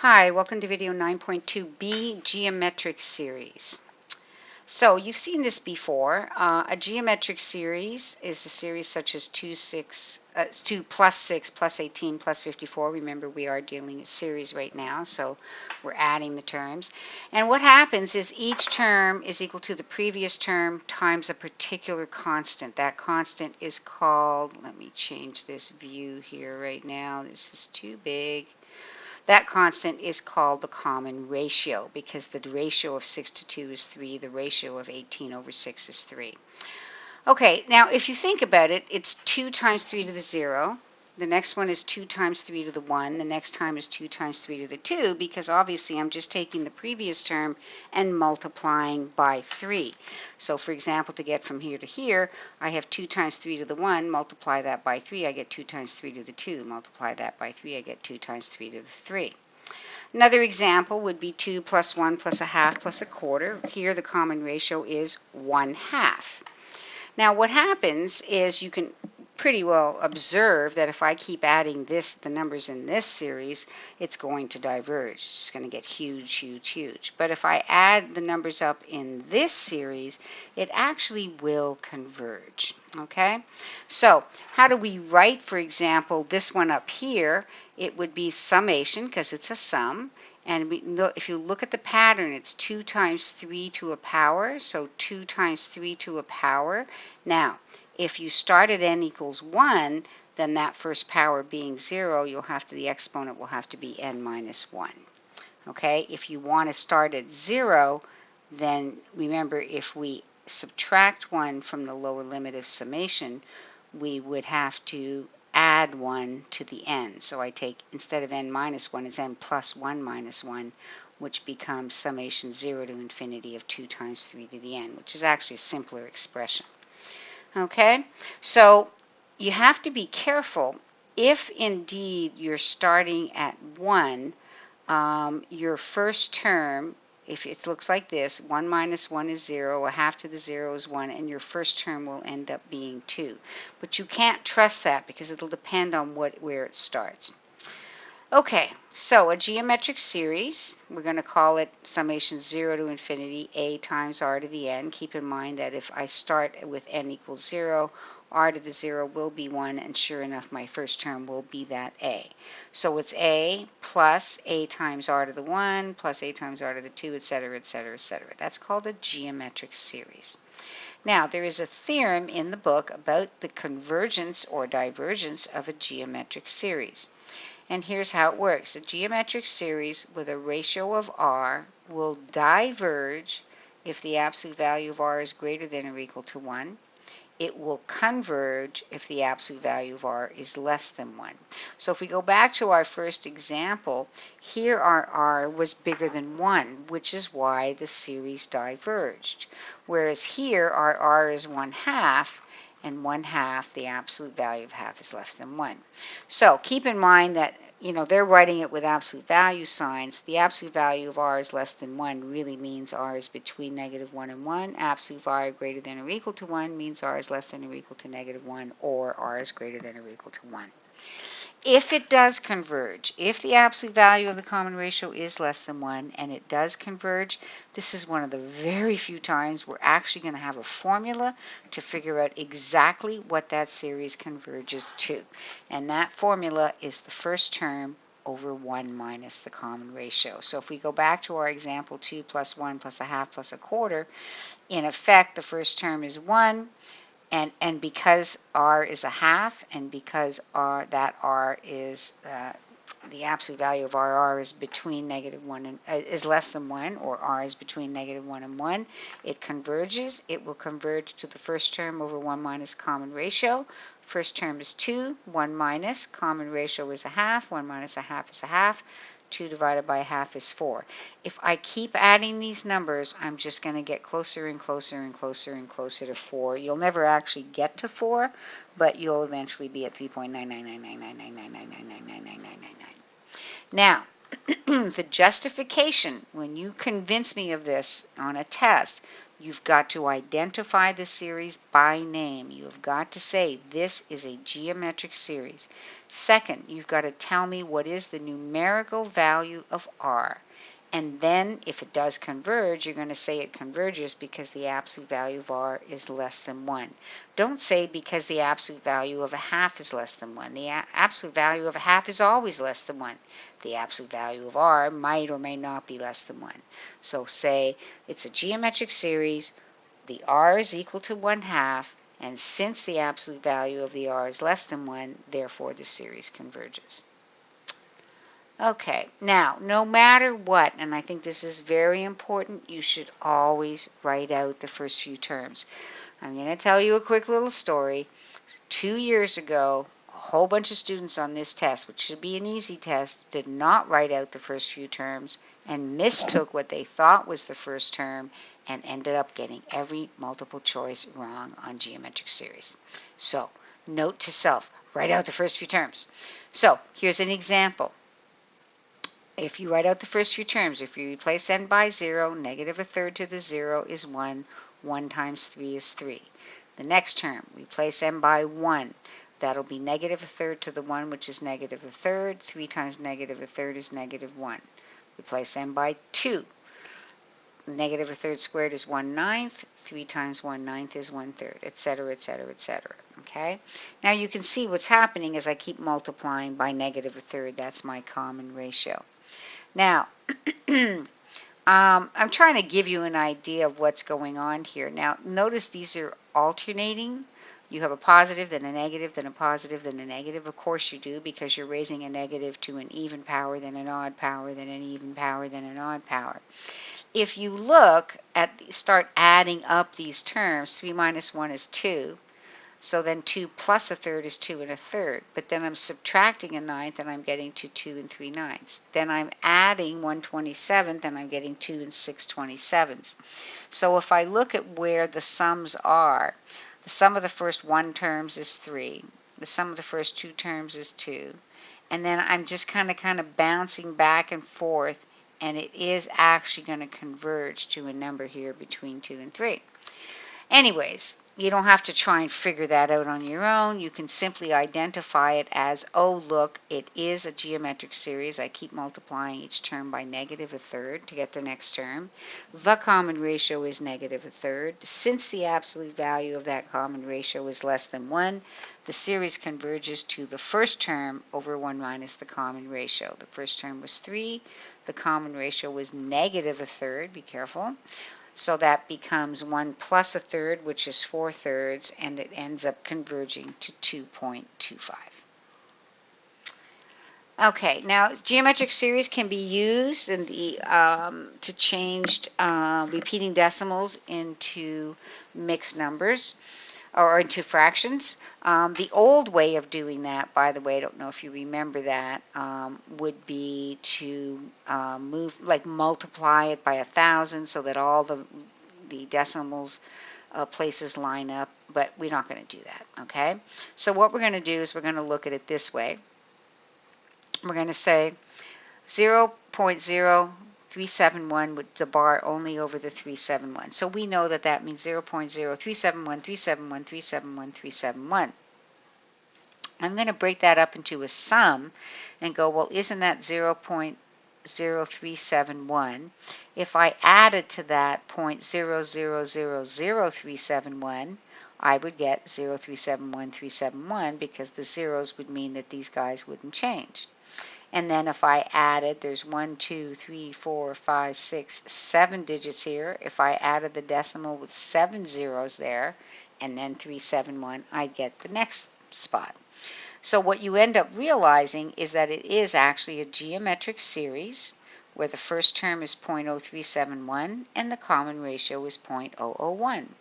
Hi, welcome to video 9.2b Geometric Series. So you've seen this before. A geometric series is a series such as 2 plus 6 plus 18 plus 54. Remember, we are dealing with series right now, so we're adding the terms. And what happens is each term is equal to the previous term times a particular constant. That constant is called, let me change this view here right now. This is too big. That constant is called the common ratio because the ratio of 6 to 2 is 3. The ratio of 18 over 6 is 3. Okay, now if you think about it, it's 2 times 3 to the 0. The next one is 2 times 3 to the 1. The next time is 2 times 3 to the 2 because obviously I'm just taking the previous term and multiplying by 3. So for example, to get from here to here, I have 2 times 3 to the 1, multiply that by 3, I get 2 times 3 to the 2. Multiply that by 3, I get 2 times 3 to the 3. Another example would be 2 plus 1 plus a half plus a quarter. Here the common ratio is 1/2. Now what happens is you can pretty well observe that if I keep adding the numbers in this series, it's going to diverge. It's going to get huge, huge, huge. But if I add the numbers up in this series, it actually will converge. Okay? So how do we write, for example, this one up here? It would be summation because it's a sum. And if you look at the pattern, it's 2 times 3 to a power, so 2 times 3 to a power. Now, if you start at n equals 1, then that first power being 0, the exponent will have to be n minus 1. Okay, if you want to start at 0, then remember if we subtract 1 from the lower limit of summation, we would have to add 1 to the n. So I take, instead of n minus 1, it's n plus 1 minus 1, which becomes summation 0 to infinity of 2 times 3 to the n, which is actually a simpler expression. Okay, so you have to be careful. If indeed you're starting at 1, your first term, if it looks like this, 1 minus 1 is 0, a half to the 0 is 1, and your first term will end up being 2. But you can't trust that because it'll depend on where it starts. Okay, so a geometric series, we're going to call it summation 0 to infinity a times r to the n. Keep in mind that if I start with n equals 0, r to the 0 will be 1, and sure enough, my first term will be that a. So it's a plus a times r to the 1 plus a times r to the 2, etc., etc., etc. That's called a geometric series. Now, there is a theorem in the book about the convergence or divergence of a geometric series. And here's how it works. A geometric series with a ratio of r will diverge if the absolute value of r is greater than or equal to 1. It will converge if the absolute value of r is less than 1. So if we go back to our first example, here our r was bigger than 1, which is why the series diverged. Whereas here our r is 1/2, and 1/2, the absolute value of half is less than 1. So keep in mind that, they're writing it with absolute value signs. The absolute value of r is less than 1 really means r is between -1 and 1. Absolute value greater than or equal to 1 means r is less than or equal to -1, or r is greater than or equal to 1. If it does converge, if the absolute value of the common ratio is less than 1 and it does converge, this is one of the very few times we're actually going to have a formula to figure out exactly what that series converges to. And that formula is the first term over 1 minus the common ratio. So if we go back to our example 2 plus 1 plus a half plus a quarter, in effect the first term is 1. And because r is a half, and because that r is the absolute value of r is between -1 and is less than 1, or r is between -1 and 1, it converges. It will converge to the first term over 1 minus common ratio. First term is 2, 1 minus common ratio is a half, 1 minus a half is a half. 2 divided by a half is 4. If I keep adding these numbers, I'm just going to get closer and closer and closer and closer to 4. You'll never actually get to 4, but you'll eventually be at 3.999999999999999. Now, the justification, when you convince me of this on a test, you've got to identify the series by name. You have got to say this is a geometric series. Second, you've got to tell me what is the numerical value of r. And then if it does converge, you're going to say it converges because the absolute value of r is less than 1. Don't say because the absolute value of a half is less than 1. The absolute value of a half is always less than 1. The absolute value of r might or may not be less than 1. So say it's a geometric series, the r is equal to 1/2, and since the absolute value of the r is less than 1, therefore the series converges. Okay, now, no matter what, and I think this is very important, you should always write out the first few terms. I'm going to tell you a quick little story. 2 years ago, a whole bunch of students on this test, which should be an easy test, did not write out the first few terms and mistook what they thought was the first term and ended up getting every multiple choice wrong on geometric series. So, note to self, write out the first few terms. So, here's an example. If you write out the first few terms, if you replace n by 0, negative a third to the 0 is 1. 1 times 3 is 3. The next term, replace n by 1. That'll be negative a third to the 1, which is negative a third. 3 times negative a third is negative 1. Replace n by 2. Negative a third squared is 1/9. 3 times 1/9 is 1/3, etc., etc., etc. Okay? Now you can see what's happening as I keep multiplying by negative a third. That's my common ratio. Now, I'm trying to give you an idea of what's going on here. Now, notice these are alternating. You have a positive, then a negative, then a positive, then a negative. Of course you do, because you're raising a negative to an even power, then an odd power, then an even power, then an odd power. If you look at, start adding up these terms, 3 minus 1 is 2. So then 2 plus a third is 2 1/3. But then I'm subtracting a ninth and I'm getting to 2 3/9. Then I'm adding 1/27th and I'm getting 2 6/27. So if I look at where the sums are, the sum of the first 1 terms is 3. The sum of the first 2 terms is 2. And then I'm just kind of bouncing back and forth, and it is actually going to converge to a number here between 2 and 3. Anyways, you don't have to try and figure that out on your own. You can simply identify it as, oh, look, it is a geometric series. I keep multiplying each term by negative a third to get the next term. The common ratio is negative a third. Since the absolute value of that common ratio is less than 1, the series converges to the first term over 1 minus the common ratio. The first term was 3. The common ratio was negative a third. Be careful. So that becomes 1 plus a third, which is 4/3, and it ends up converging to 2.25. Okay, now geometric series can be used in the to change repeating decimals into mixed numbers or into fractions. The old way of doing that, by the way, I don't know if you remember that, would be to multiply it by 1,000 so that all the decimals places line up, but we're not going to do that, okay? So what we're going to do is we're going to look at it this way. We're going to say 0.0371 with the bar only over the 371. So we know that that means 0.0371, 371, 371, 371. I'm going to break that up into a sum and go, well, isn't that 0.0371? If I added to that 0.0000371, I would get 0.371,371 because the zeros would mean that these guys wouldn't change. And then if I added, there's 1, 2, 3, 4, 5, 6, 7 digits here. If I added the decimal with 7 zeros there, and then 371, I get the next spot. So what you end up realizing is that it is actually a geometric series where the first term is 0.0371 and the common ratio is 0.001.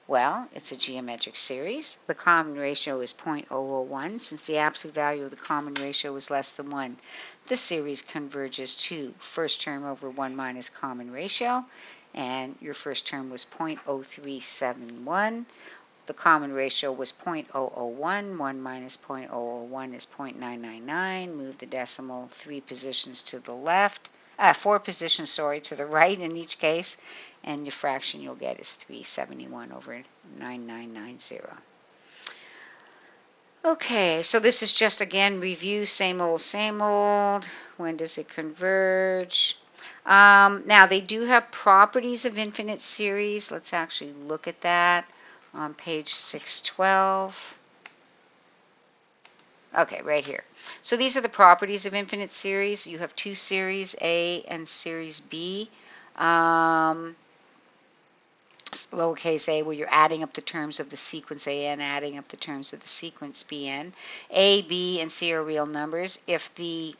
Well, it's a geometric series. The common ratio is 0.001. Since the absolute value of the common ratio is less than 1, the series converges to first term over 1 minus common ratio, and your first term was 0.0371. The common ratio was 0.001. 1 minus 0.001 is 0.999. Move the decimal 3 positions to the left. 4 positions, sorry, to the right in each case, and the fraction you'll get is 371 over 9990. Okay, so this is just, again, review, same old, same old. When does it converge? Now, they do have properties of infinite series. Let's actually look at that on page 612. Okay, right here. So these are the properties of infinite series. You have two series, A and series B. Lowercase a, where you're adding up the terms of the sequence A and adding up the terms of the sequence Bn. A, B, and C are real numbers. If the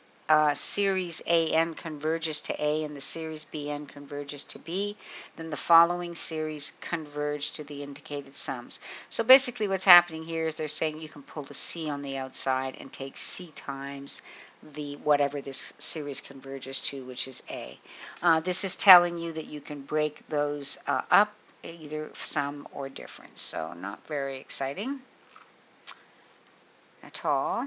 series AN converges to A and the series BN converges to B, then the following series converge to the indicated sums. So basically what's happening here is they're saying you can pull the C on the outside and take C times the whatever this series converges to, which is A. This is telling you that you can break those up, either sum or difference. So not very exciting at all.